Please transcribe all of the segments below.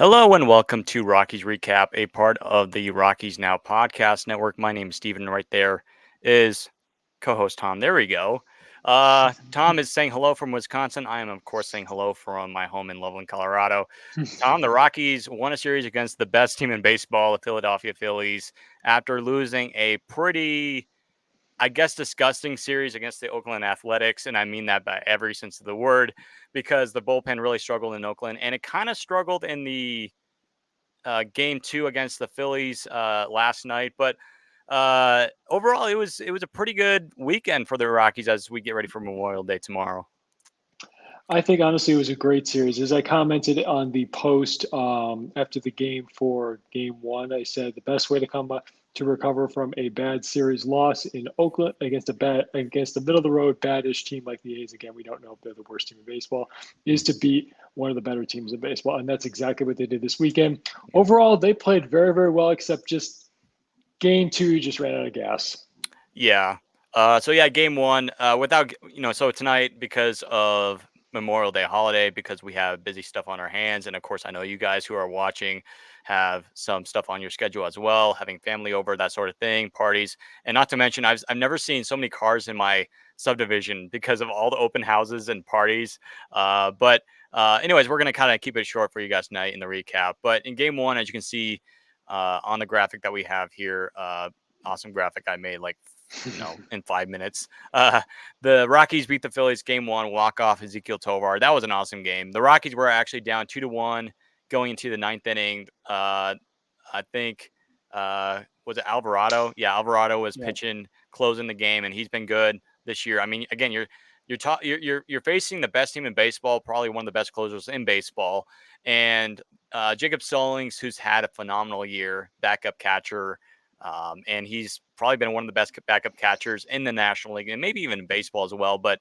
Hello and welcome to Rockies Recap, a part of the Rockies Now podcast network. My name is Steven. Right there is co-host Tom. There we go. Tom is saying hello from Wisconsin. I am, of course, saying hello from my home in Loveland, Colorado. Tom, the Rockies won a series against the best team in baseball, the Philadelphia Phillies, after losing a pretty, I guess, disgusting series against the Oakland Athletics. And I mean that by every sense of the word, because the bullpen really struggled in Oakland, and it kind of struggled in the game two against the Phillies last night. But overall, it was a pretty good weekend for the Rockies as we get ready for Memorial Day tomorrow. I think honestly it was a great series. As I commented on the post after the game for game one, I said the best way to come to recover from a bad series loss in Oakland against the middle of the road badish team like the A's. Again, we don't know if they're the worst team in baseball, is to beat one of the better teams in baseball, and that's exactly what they did this weekend. Yeah. Overall, they played very very well, except just game two just ran out of gas. Yeah. So yeah, game one. Without so tonight, because of Memorial Day holiday, because we have busy stuff on our hands, and of course, I know you guys who are watching have some stuff on your schedule as well, having family over, that sort of thing, parties, and not to mention, I've never seen so many cars in my subdivision because of all the open houses and parties. But anyways, we're gonna kind of keep it short for you guys tonight in the recap. But in game one, as you can see on the graphic that we have here, awesome graphic I made like in 5 minutes. The Rockies beat the Phillies game one, walk off Ezekiel Tovar. That was an awesome game. The Rockies were actually down 2-1 going into the ninth inning. I think was it Alvarado? Yeah, Alvarado was Yeah. pitching, closing the game, and he's been good this year. I mean, again, you're facing the best team in baseball, probably one of the best closers in baseball, and Jacob Stallings, who's had a phenomenal year, backup catcher. And he's probably been one of the best backup catchers in the National League and maybe even in baseball as well. But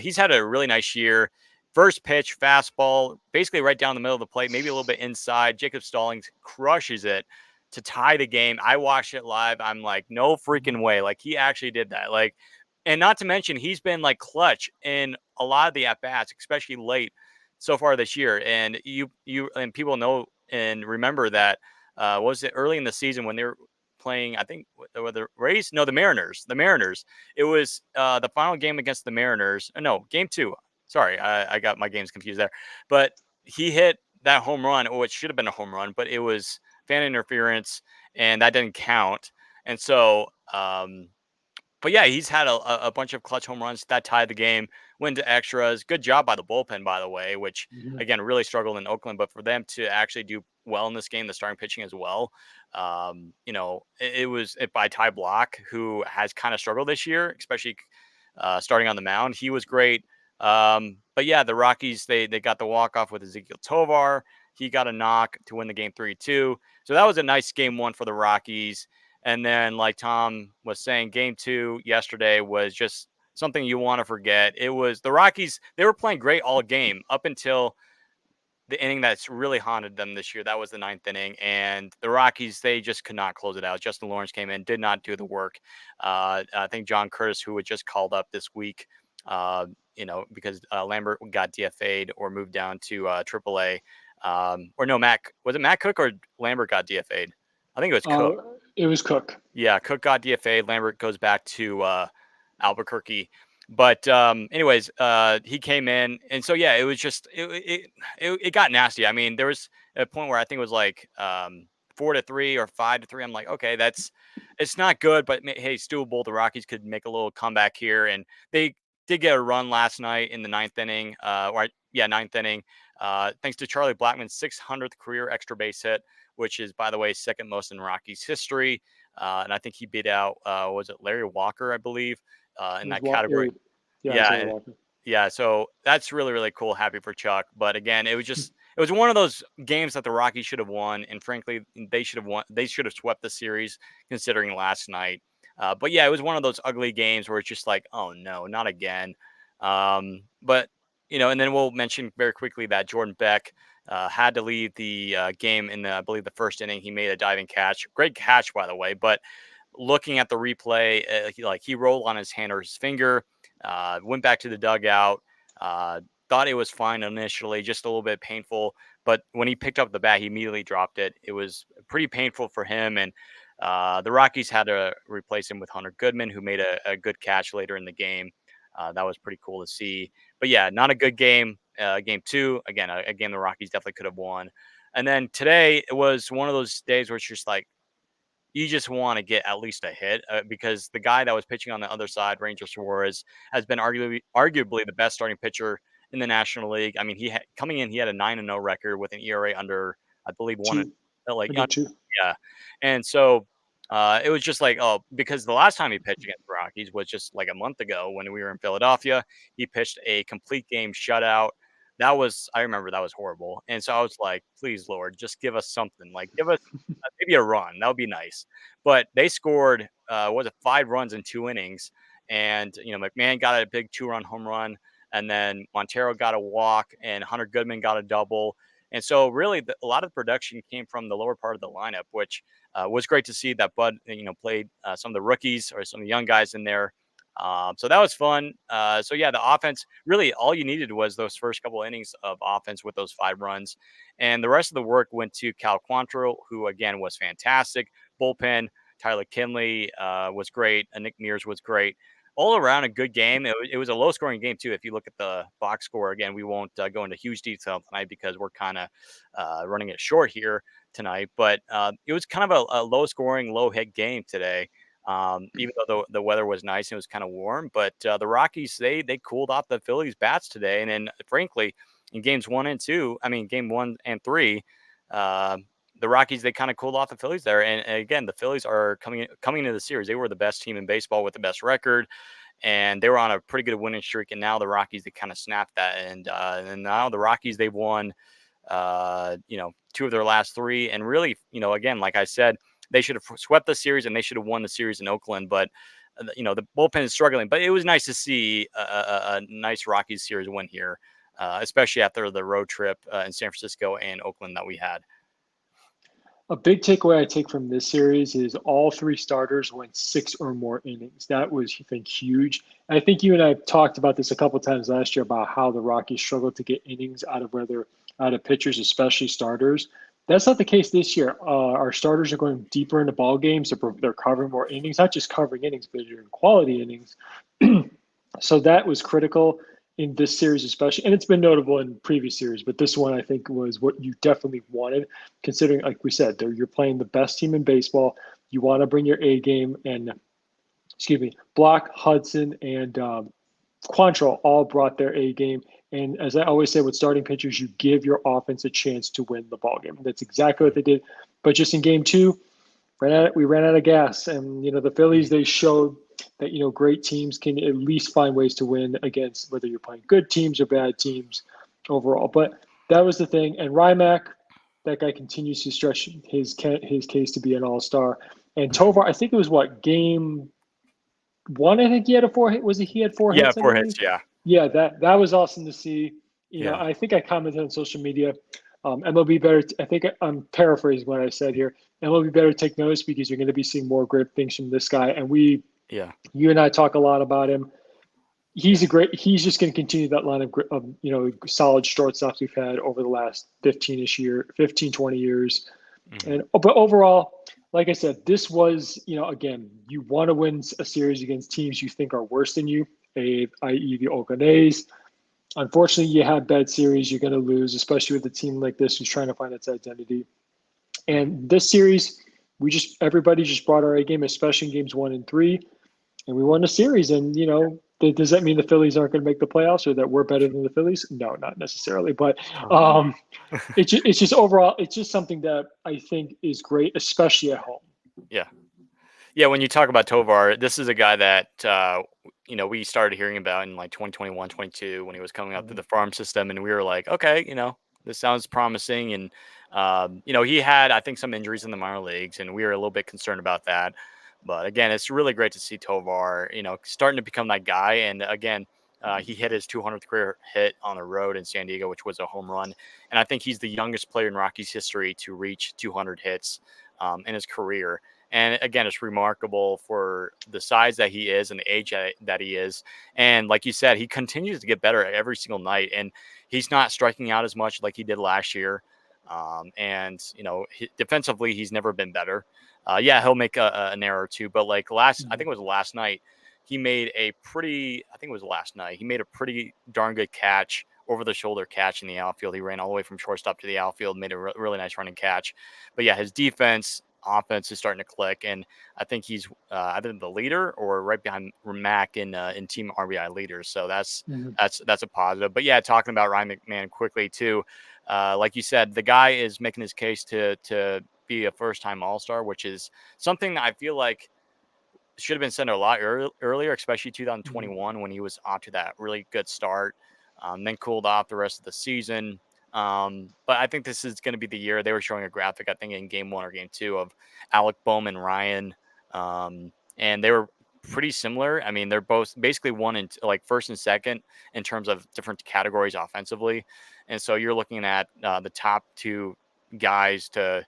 he's had a really nice year. First pitch, fastball, basically right down the middle of the plate, maybe a little bit inside. Jacob Stallings crushes it to tie the game. I watched it live. I'm like, no freaking way. Like, he actually did that. Like, and not to mention, he's been like clutch in a lot of the at bats, especially late so far this year. And you and people know and remember that was it early in the season when they were playing, I think, the Rays? No, the Mariners. The Mariners. It was the final game against the Mariners. No, game two. Sorry, I got my games confused there. But he hit that home run, or it should have been a home run, but it was fan interference, and that didn't count. And so, but yeah, he's had a bunch of clutch home runs that tied the game, went to extras. Good job by the bullpen, by the way, which Mhm. again really struggled in Oakland. But for them to actually do well in this game, the starting pitching as well, it was by Ty Block, who has kind of struggled this year, especially starting on the mound. He was great. But yeah, the Rockies they got the walk off with Ezekiel Tovar. He got a knock to win the game 3-2. So that was a nice game one for the Rockies. And then, like Tom was saying, game two yesterday was just something you want to forget. It was the Rockies. They were playing great all game up until the inning that's really haunted them this year. That was the ninth inning. And the Rockies, they just could not close it out. Justin Lawrence came in, did not do the work. I think John Curtis, who was just called up this week, because Lambert got DFA'd or moved down to AAA. Or no, was it Matt Cook or Lambert got DFA'd? I think it was Uh, Cook. it was Cook. Yeah, Cook got DFA'd. Lambert goes back to Albuquerque. But anyways, he came in, and so yeah, it was just it got nasty. I mean, there was a point where I think it was like 4-3 or 5-3. I'm like, okay, it's not good, but hey, it's doable. The Rockies could make a little comeback here, and they did get a run last night in the ninth inning. Ninth inning. Thanks to Charlie Blackmon's 600th career extra base hit, which is, by the way, second most in Rockies history. And I think he beat out, was it Larry Walker, I believe, in It was that category. yeah, it was Yeah, Larry and Walker. yeah, so that's really, really cool. Happy for Chuck. But again, it was one of those games that the Rockies should have won, and frankly, they should have won. They should have swept the series, considering last night. But yeah, it was one of those ugly games where it's just like, oh no, not again. But and then we'll mention very quickly that Jordan Beck had to leave the game in I believe the first inning. He made a diving catch, great catch by the way. But looking at the replay, he rolled on his hand or his finger, went back to the dugout, thought it was fine initially, just a little bit painful. but when he picked up the bat, he immediately dropped it. It was pretty painful for him, and the Rockies had to replace him with Hunter Goodman, who made a good catch later in the game. That was pretty cool to see. But yeah, not a good game. Game two, again, a game the Rockies definitely could have won. And then today, it was one of those days where it's just like, you just want to get at least a hit because the guy that was pitching on the other side, Ranger Suarez, has been arguably the best starting pitcher in the National League. I mean, coming in, he had a 9-0 record with an ERA under, I believe, one and Two, like under two. yeah, and so it was just like, oh, because the last time he pitched against the Rockies was just like a month ago when we were in Philadelphia. He pitched a complete game shutout. I remember that was horrible. And so I was like, please, Lord, just give us something. Like, give us maybe a run. That would be nice. But they scored, was it 5 runs in 2 innings? And, McMahon got a big 2-run home run. And then Montero got a walk, and Hunter Goodman got a double. And so, really, a lot of the production came from the lower part of the lineup, which was great to see that Bud, played some of the rookies or some of the young guys in there. So that was fun. So yeah, the offense, really all you needed was those first couple innings of offense with those 5 runs, and the rest of the work went to Cal Quantrill, who again was fantastic. Bullpen, Tyler Kinley was great. Nick Mears was great. All around a good game. It was a low scoring game too. If you look at the box score again, we won't go into huge detail tonight because we're kind of running it short here tonight. But it was kind of a low scoring, low hit game today. Even though the weather was nice and it was kind of warm, but the Rockies they cooled off the Phillies bats today, and then frankly in games 1 and 2, I mean game 1 and 3, uh, the Rockies they kind of cooled off the Phillies there, and again the Phillies are coming into the series. They were the best team in baseball with the best record, and they were on a pretty good winning streak, and now the Rockies they kind of snapped that, and now the Rockies they've won 2 of their last 3, and really again like I said, they should have swept the series and they should have won the series in Oakland, but the bullpen is struggling. But it was nice to see a nice Rockies series win here, especially after the road trip in San Francisco and Oakland that we had. A big takeaway I take from this series is all 3 starters went 6 or more innings. That was, I think, huge. And I think you and I talked about this a couple of times last year about how the Rockies struggled to get innings out of pitchers, especially starters. That's not the case this year. Our starters are going deeper into ball games. They're covering more innings, not just covering innings, but they're doing quality innings. So that was critical in this series, especially, and it's been notable in previous series, but this one I think was what you definitely wanted, considering, like we said, you're playing the best team in baseball. You want to bring your A game, and Block, Hudson, and Quantrill all brought their A game. And as I always say with starting pitchers, you give your offense a chance to win the ball game. That's exactly what they did. But just in game 2, we ran out of gas, and the Phillies, they showed that great teams can at least find ways to win against whether you're playing good teams or bad teams overall. But that was the thing. And Rymack, that guy continues to stretch his case to be an all-star. And Tovar, I think it was game 1. I think he had a 4 hit. Was it he had 4 hits? 4 hits. Yeah. Yeah, that was awesome to see. Yeah. I think I commented on social media. MLB better. I think I'm paraphrasing what I said here. MLB better take notice because you're going to be seeing more great things from this guy. And you and I talk a lot about him. He's just going to continue that line of solid shortstops we've had over the last 15, 20 years. Mm-hmm. But overall, like I said, this was, again, you want to win a series against teams you think are worse than you, i.e. the Oakland A's. Unfortunately, you have bad series, you're going to lose, especially with a team like this who's trying to find its identity. And this series, everybody just brought our A game, especially in games 1 and 3, and we won the series. And does that mean the Phillies aren't going to make the playoffs or that we're better than the Phillies? No, not necessarily. But it's just overall, it's just something that I think is great, especially at home. Yeah. Yeah, when you talk about Tovar, this is a guy that we started hearing about in like 2021, 22 when he was coming up through the farm system, and we were like, okay, this sounds promising. And he had, I think, some injuries in the minor leagues, and we were a little bit concerned about that. But again, it's really great to see Tovar, starting to become that guy. And again, he hit his 200th career hit on the road in San Diego, which was a home run. And I think he's the youngest player in Rockies history to reach 200 hits in his career. And again, it's remarkable for the size that he is and the age that he is. And like you said, he continues to get better every single night. And he's not striking out as much like he did last year. And defensively, he's never been better. Yeah, he'll make an error or two, but like I think it was last night, he made a pretty. I think it was last night. He made a pretty darn good catch, over the shoulder catch in the outfield. He ran all the way from shortstop to the outfield, made a really nice running catch. But yeah, his offense is starting to click, and I think he's either the leader or right behind Mac in team RBI leaders. So Mhm. that's a positive. But yeah, talking about Ryan McMahon quickly too, like you said, the guy is making his case to be a first time All Star, which is something that I feel like should have been sent a lot earlier, especially Mhm. 2021 when he was off to that really good start, then cooled off the rest of the season. But I think this is going to be the year. They were showing a graphic, I think, in game one or game two of Alec Bohm and Ryan, and they were pretty similar. I mean, they're both basically one and like first and second in terms of different categories offensively, and so you're looking at the top two guys to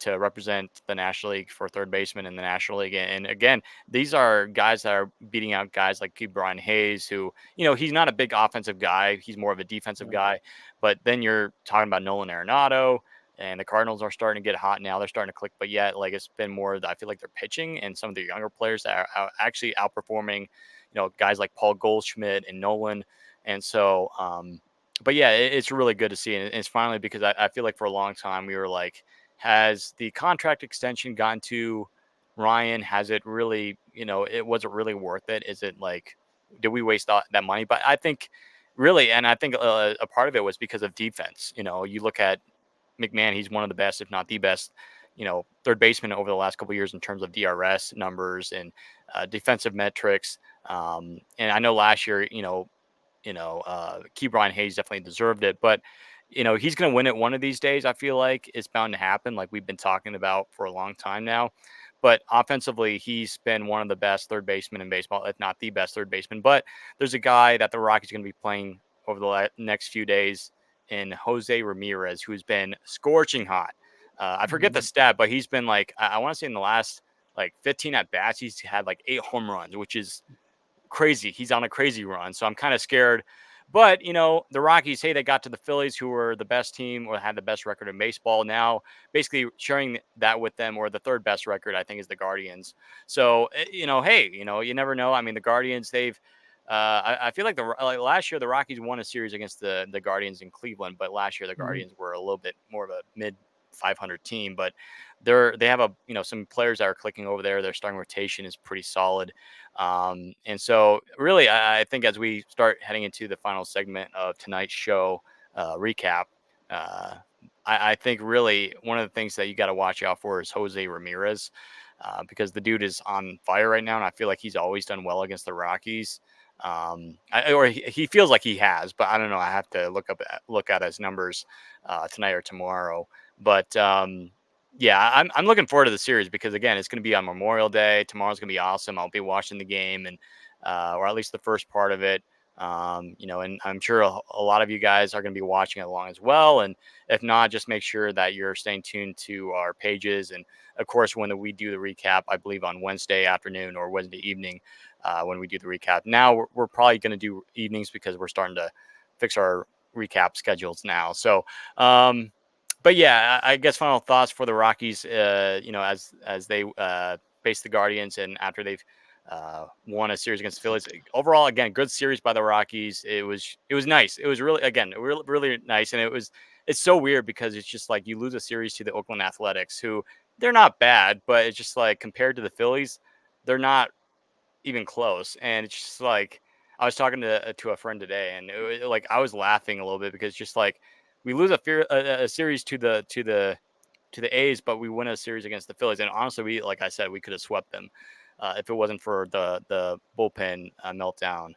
represent the National League for third baseman in the National League. And again, these are guys that are beating out guys like Brian Hayes, who, he's not a big offensive guy. He's more of a defensive Right. guy. But then you're talking about Nolan Arenado, and the Cardinals are starting to get hot now. They're starting to click, but yet, like, it's been more, I feel like they're pitching and some of the younger players that are actually outperforming, guys like Paul Goldschmidt and Nolan. And so, but yeah, it's really good to see. And it's finally because I feel like for a long time we were like, has the contract extension gone to Ryan? Has it really, it was it really worth it? Is it like, did we waste that money? But I think really, and I think a part of it was because of defense. You look at McMahon, he's one of the best, if not the best, third baseman over the last couple of years in terms of DRS numbers and defensive metrics. And I know last year, Key Brian Hayes definitely deserved it, but he's going to win it one of these days. I feel like it's bound to happen, like we've been talking about for a long time now. But offensively, he's been one of the best third basemen in baseball, if not the best third baseman. But there's a guy that the Rockies are going to be playing over the next few days in Jose Ramirez, who's been scorching hot. I forget the Mhm. stat, but he's been like, I want to say in the last like 15 at bats, he's had like 8 home runs, which is crazy. He's on a crazy run. So I'm kind of scared. But, the Rockies, hey, they got to the Phillies, who were the best team or had the best record in baseball. Now, basically sharing that with them, or the third best record, I think, is the Guardians. So, hey, you never know. I mean, the Guardians, I feel like last year the Rockies won a series against the Guardians in Cleveland, but last year the Mhm. Guardians were a little bit more of a mid 500 team. But they have some players that are clicking over there. Their starting rotation is pretty solid. And so, really, I think as we start heading into the final segment of tonight's show recap, uh, I think really one of the things that you got to watch out for is Jose Ramirez, because the dude is on fire right now, and I feel like he's always done well against the Rockies. Or he feels like he has, but I don't know. I have to look at his numbers tonight or tomorrow. But yeah, I'm looking forward to the series because again, it's going to be on Memorial Day. Tomorrow's going to be awesome. I'll be watching the game and or at least the first part of it. And I'm sure a lot of you guys are going to be watching it along as well. And if not, just make sure that you're staying tuned to our pages. And of course, when we do the recap, I believe on Wednesday afternoon or Wednesday evening, when we do the recap. Now we're probably going to do evenings because we're starting to fix our recap schedules now. So, but yeah, I guess final thoughts for the Rockies. As they face the Guardians and after they've won a series against the Phillies. Overall, again, good series by the Rockies. It was nice. It was really really nice, and it's so weird because it's just like you lose a series to the Oakland Athletics, who they're not bad, but it's just like compared to the Phillies, they're not even close. And it's just like I was talking to a friend today, and like I was laughing a little bit because just like we lose a series to the A's, but we win a series against the Phillies. And honestly, like I said, we could have swept them if it wasn't for the bullpen meltdown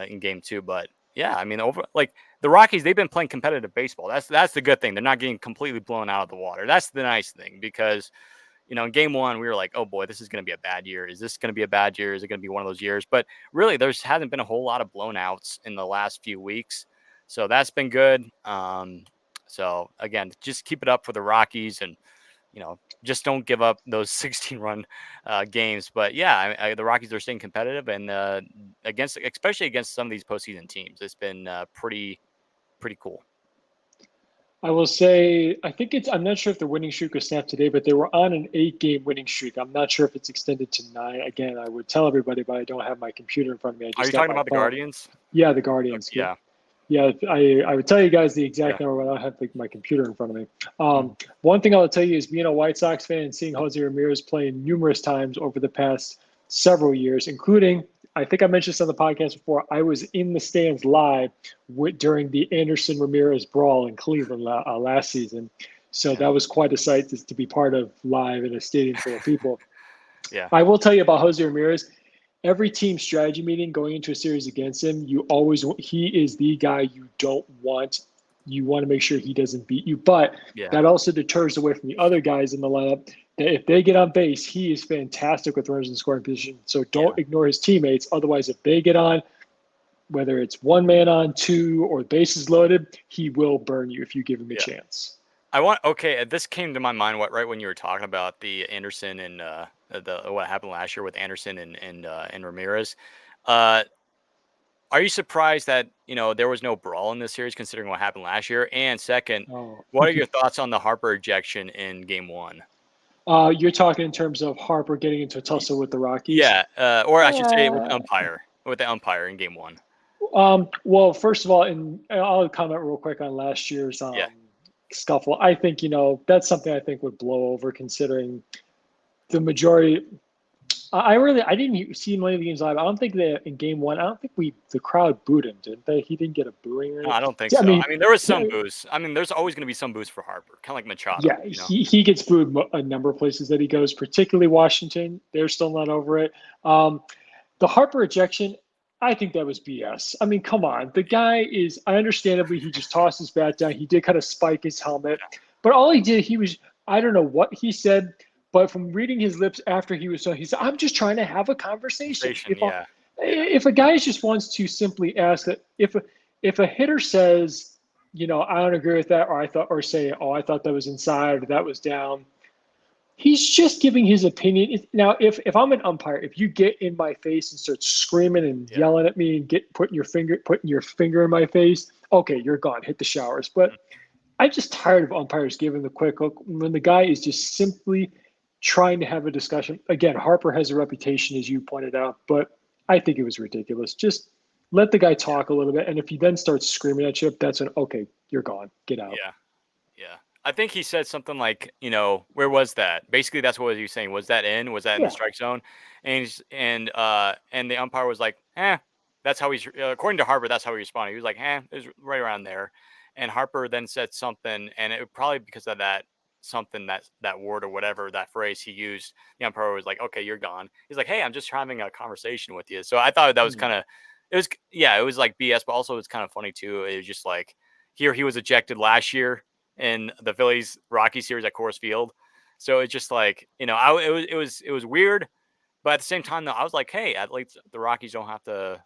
in Game Two. But yeah, I mean, over like the Rockies, they've been playing competitive baseball. That's the good thing. They're not getting completely blown out of the water. That's the nice thing because in game one, we were like, oh boy, this is going to be a bad year. Is this going to be a bad year? Is it going to be one of those years? But really, there's hasn't been a whole lot of blownouts in the last few weeks. So that's been good. So again, just keep it up for the Rockies and, just don't give up those 16-run games. But yeah, the Rockies are staying competitive and especially against some of these postseason teams, it's been pretty cool. I will say, I think I'm not sure if the winning streak was snapped today, but they were on an 8 game winning streak. I'm not sure if it's extended to 9. Again, I would tell everybody, but I don't have my computer in front of me. I Are just you got talking my about the phone. Guardians? Yeah, the Guardians. Yeah. Yeah, I would tell you guys the Yeah. exact number, but I don't have like, my computer in front of me. Mhm. One thing I'll tell you is being a White Sox fan and seeing Jose Ramirez play numerous times over the past several years, including, I think I mentioned this on the podcast before, I was in the stands live during the Anderson Ramirez brawl in Cleveland last season. So Yeah. that was quite a sight to be part of live in a stadium full of people. Yeah. I will tell you about Jose Ramirez. Every team strategy meeting going into a series against him, he is the guy you don't want. You want to make sure he doesn't beat you, but Yeah. that also deters away from the other guys in the lineup. That if they get on base, he is fantastic with runners in scoring position. So Yeah. don't ignore his teammates. Otherwise, if they get on, whether it's one man on, two, or bases loaded, he will burn you if you give him a Yeah. chance. Okay, this came to my mind right when you were talking about the Anderson and the what happened last year with Anderson and Ramirez. Uh, are you surprised that there was no brawl in this series considering what happened last year? And second, Oh, what are your thoughts on the Harper ejection in Game One? you're talking in terms of Harper getting into a Y- tussle with the Rockies. Yeah, or I should say Uh, with the umpire in Game One. well, first of all, and I'll comment real quick on last year's Yeah, scuffle. I think that's something I think would blow over, considering the majority. I didn't see many of the games live. I don't think that in Game One. I don't think the crowd booed him, didn't they? He didn't get a booing or no, anything. I don't think Yeah, I so. mean, I mean, there was some boost. I mean, there's always going to be some boost for Harper, kind of like yeah, Machado. he gets booed a number of places that he goes, particularly Washington. They're still not over it. Um, The Harper ejection, I think that was BS. I mean, come on. The guy is, I understandably, he just tossed his bat down. He did kind of spike his helmet. But all he did, I don't know what he said, but from reading his lips after he was done, he said, I'm just trying to have a conversation. Station, yeah, yeah, If a guy just wants to simply ask that, if a hitter says, I don't agree with that, or say, oh, I thought that was inside, or that was down, he's just giving his opinion. Now, if I'm an umpire, if you get in my face and start screaming and yeah. yelling at me and putting your finger in my face, okay, you're gone. Hit the showers. But I'm just tired of umpires giving the quick hook when the guy is just simply trying to have a discussion. Again, Harper has a reputation, as you pointed out, but I think it was ridiculous. Just let the guy talk a little bit, and if he then starts screaming at you, that's when okay, you're gone. Get out. Yeah. Yeah. I think he said something like, where was that? Basically, that's what he was saying. Was that in? Was that in the Yeah. strike zone? And the umpire was like, that's how he's according to Harper, that's how he responded. He was like, it was right around there. And Harper then said something, and it probably because of that something that word or whatever that phrase he used, the umpire was like, okay, you're gone. He's like, hey, I'm just having a conversation with you. So I thought that was Hmm. kind of it was like BS, but also it's kind of funny too. It was just like here he was ejected last year in the Phillies Rocky series at Coors Field. So it's just like, it was weird, but at the same time though, I was like, hey, at least the Rockies don't have to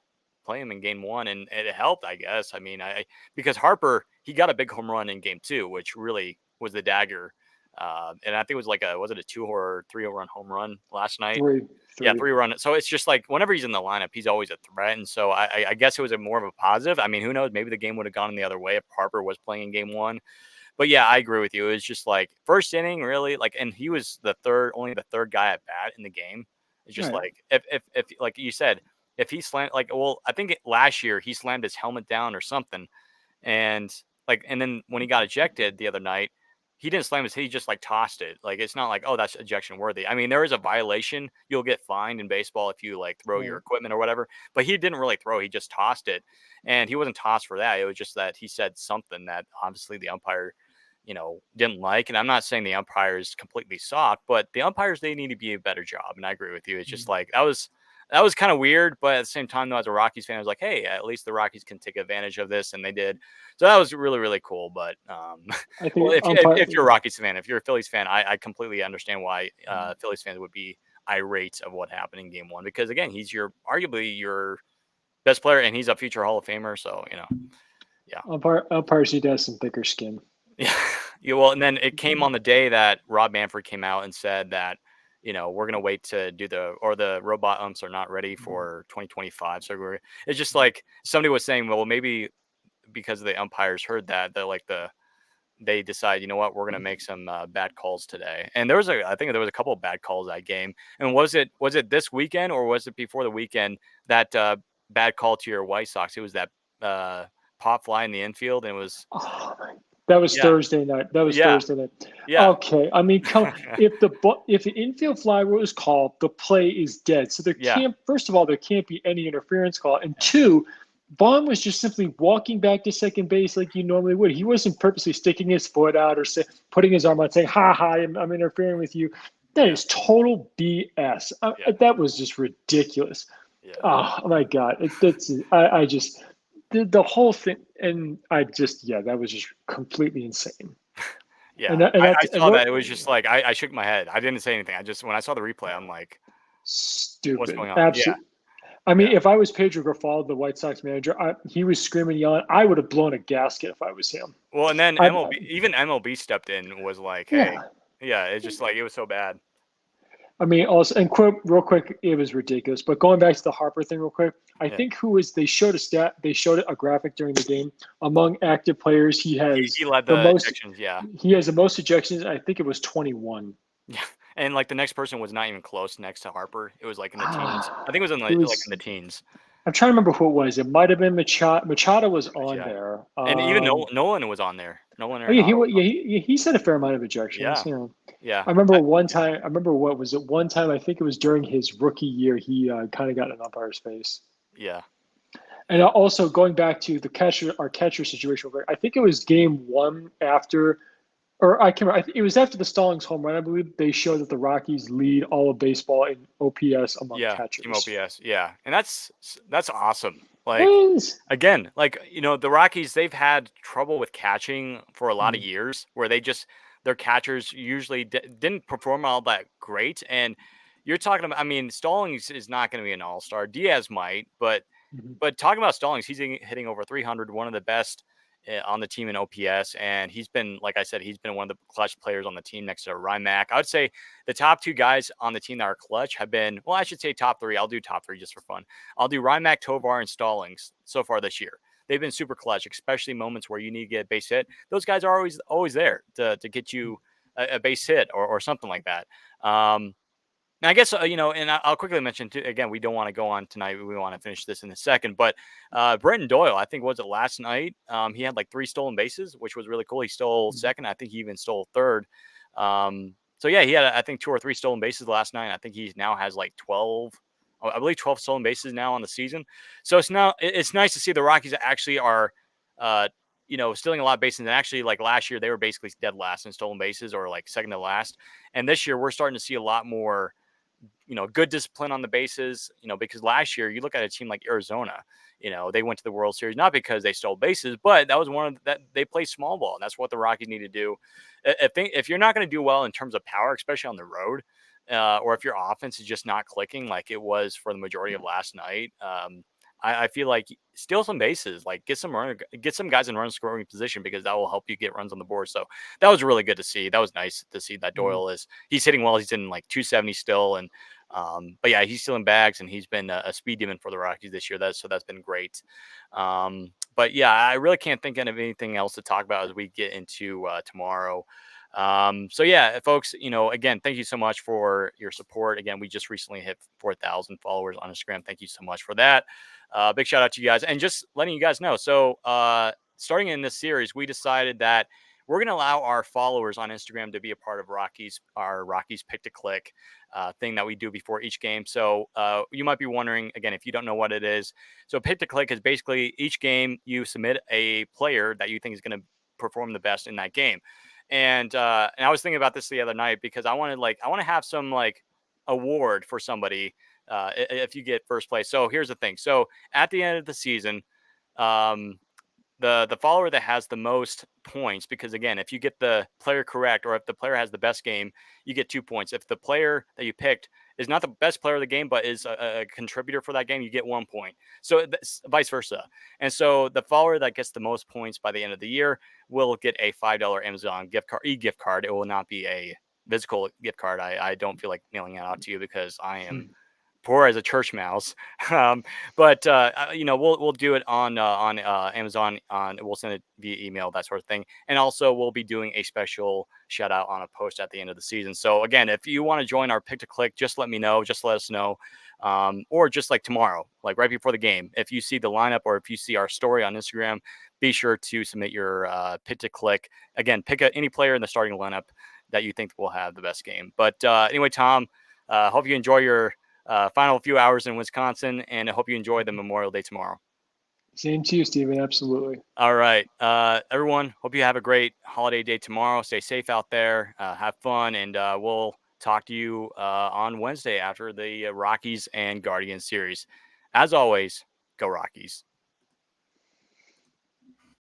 play him in Game One, and it helped, I guess. I mean, because Harper he got a big home run in Game Two, which really was the dagger. And I think it was like was it a 2 or 3 run home run last night? Three, Yeah, three. 3 run. So it's just like whenever he's in the lineup, he's always a threat. And so I guess it was a more of a positive. I mean, who knows? Maybe the game would have gone the other way if Harper was playing in Game One. But yeah, I agree with you. It was just like first inning, really, like, and he was only the third guy at bat in the game. It's just Right. like if like you said, if he slammed I think last year he slammed his helmet down or something, and and then when he got ejected the other night, he didn't slam his. He just like tossed it. Like it's not like oh that's ejection worthy. I mean there is a violation. You'll get fined in baseball if you like throw your Right. equipment or whatever. But he didn't really throw. He just tossed it, and he wasn't tossed for that. It was just that he said something that obviously the umpire didn't like. And I'm not saying the umpires completely soft, but the umpires, they need to be a better job. And I agree with you. It's just like that was kind of weird. But at the same time, though, as a Rockies fan, I was like, hey, at least the Rockies can take advantage of this. And they did. So that was really, really cool. But I well, think umpire. if you're a Rockies fan, if you're a Phillies fan, I completely understand why Phillies fans would be irate of what happened in Game One because again, he's arguably your best player, and he's a future Hall of Famer. So yeah. Umpires need to have some thicker skin. Yeah. Yeah, well, and then it came on the day that Rob Manfred came out and said that, we're gonna wait to do the robot umps are not ready for 2025. So it's just like somebody was saying, well, maybe because the umpires heard that like they decide, you know what, we're going to make some bad calls today. And I think there was a couple of bad calls that game. And was it this weekend or was it before the weekend that bad call to your White Sox? It was that uh, pop fly in the infield, and it was Oh, that was yeah, Thursday night. That was yeah, Thursday night. yeah, Okay, I mean, if the infield fly was called, the play is dead. So there yeah, can't. First of all, there can't be any interference call, and yeah, two, Vaughn was just simply walking back to second base like you normally would. He wasn't purposely sticking his foot out or putting his arm out, saying, "Ha ha, I'm interfering with you." That yeah, is total BS. yeah, That was just ridiculous. yeah, Oh my God, I just the whole thing, and I just yeah, that was just completely insane. yeah. And I that's and saw what that. It was just like I shook my head. I didn't say anything. I just when I saw the replay, I'm like, what's stupid, going on? Yeah, absolutely. I mean, yeah. if I was Pedro Grafal, the White Sox manager, he was screaming, yelling. I would have blown a gasket if I was him. Well, and then I MLB stepped in and was like, hey, yeah. yeah, it's just like it was so bad. I mean, also, and quote real quick, it was ridiculous. But going back to the Harper thing, real quick, I Yeah. think they showed a stat, they showed a graphic during the game. Among active players, He led the ejections, yeah. he has the most ejections. I think it was 21. Yeah, and, like, the next person was not even close next to Harper. It was, like, in the teens. I Ah, think it was in, it like, in was. the teens. I'm trying to remember who it was. It might have been Machado. Machado was on Yeah, there. and even Nolan was on there. Nolan Oh yeah, Arenado was on he said a fair amount of there. ejections. Yeah, You know, yeah, I remember one time. I remember what was it? One time, I think it was during his rookie year. He kind of got in an umpire's face. yeah, And also going back to the catcher, our catcher situation. I think it was game one after, or I can remember, it was after the Stallings home run. I believe they showed that the Rockies lead all of baseball in OPS among yeah, team catchers. OPS, yeah, and that's awesome. Like, Yes. again, like, the Rockies, they've had trouble with catching for a lot of Mm, years where their catchers usually didn't perform all that great. And you're talking about, I mean, Stallings is not going to be an all-star. Diaz might, but mhm. talking about Stallings, he's hitting over 300, one of the best on the team in OPS. And he's been, like I said, he's been one of the clutch players on the team next to Rymack. I would say the top two guys on the team that are clutch have been, well, I should say top three. I'll do top three just for fun. I'll do Rymack, Tovar, and Stallings so far this year. They've been super clutch, especially moments where you need to get a base hit. Those guys are always there to get you a base hit or something like that. And I guess, and I'll quickly mention too, again, we don't want to go on tonight. We want to finish this in a second, but Brenton Doyle, I think, was it last night? He had like 3 stolen bases, which was really cool. He stole second. I think he even stole third. So yeah, he had, I think, 2 or 3 stolen bases last night. I think he now has like 12, I believe 12 stolen bases now on the season. So it's nice to see the Rockies actually are, uh, stealing a lot of bases. And actually, like last year, they were basically dead last in stolen bases or like second to last. And this year, we're starting to see a lot more good discipline on the bases, because last year you look at a team like Arizona, they went to the World Series, not because they stole bases, but that was one of that they play small ball. And that's what the Rockies need to do. If you're not going to do well in terms of power, especially on the road, or if your offense is just not clicking like it was for the majority of last night, I feel like steal some bases, like get some guys in run scoring position because that will help you get runs on the board. So that was really good to see. That was nice to see that Mhm. he's hitting well. He's in like 270 still, and but yeah, he's stealing bags, and he's been a speed demon for the Rockies this year. That's been great. But yeah, I really can't think of anything else to talk about as we get into tomorrow. So yeah, folks, again, thank you so much for your support. Again, we just recently hit 4,000 followers on Instagram. Thank you so much for that. Big shout out to you guys, and just letting you guys know. So, starting in this series, we decided that we're going to allow our followers on Instagram to be a part of our Rockies pick to click thing that we do before each game. So, you might be wondering again if you don't know what it is. So, pick to click is basically each game you submit a player that you think is going to perform the best in that game. And I was thinking about this the other night because I want to have some like award for somebody if you get first place. So here's the thing. So at the end of the season, um, the follower that has the most points, because again, if you get the player correct or if the player has the best game, you get 2 points. If the player that you picked is not the best player of the game but is a contributor for that game, you get 1 point. So vice versa. And so the follower that gets the most points by the end of the year will get a $5 Amazon gift card. It will not be a physical gift card. I don't feel like mailing it out to you because I am poor as a church mouse. Um, but we'll do it on Amazon. We'll send it via email, that sort of thing. And also, we'll be doing a special shout out on a post at the end of the season. So again, if you want to join our pick to click, just let me know. Just let us know. Or just like tomorrow, like right before the game, if you see the lineup or if you see our story on Instagram, be sure to submit your pick to click. Again, pick any player in the starting lineup that you think will have the best game. But anyway, Tom, hope you enjoy your final few hours in Wisconsin, and I hope you enjoy the Memorial Day tomorrow. Same to you, Stephen. Absolutely. All right, everyone. Hope you have a great holiday day tomorrow. Stay safe out there. Have fun, and we'll talk to you on Wednesday after the Rockies and Guardians series. As always, go Rockies.